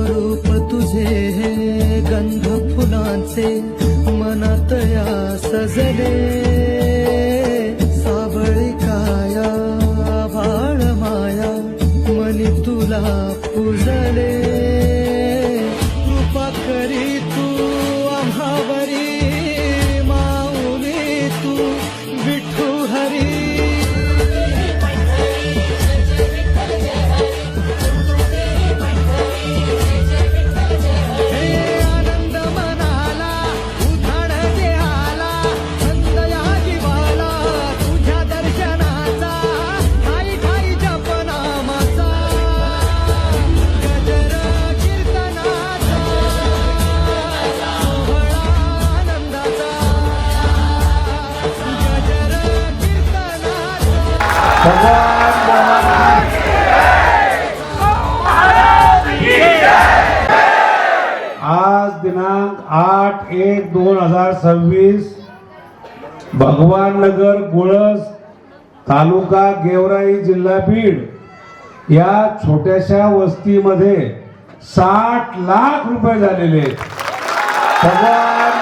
रूप तुझे हे गंध फुलांचे मनात या सजले सावळी काया भाळ माया मनी तुला पूजले कृपा करी तू आम्हावरी माऊली तू विठू हरी आज दिनांक 8/1/2026 भगवान नगर गुळस तालुका गेवराई जिल्हा बीड या छोट्याशा वस्तीमध्ये 60 लाख रुपये झालेले. भगवान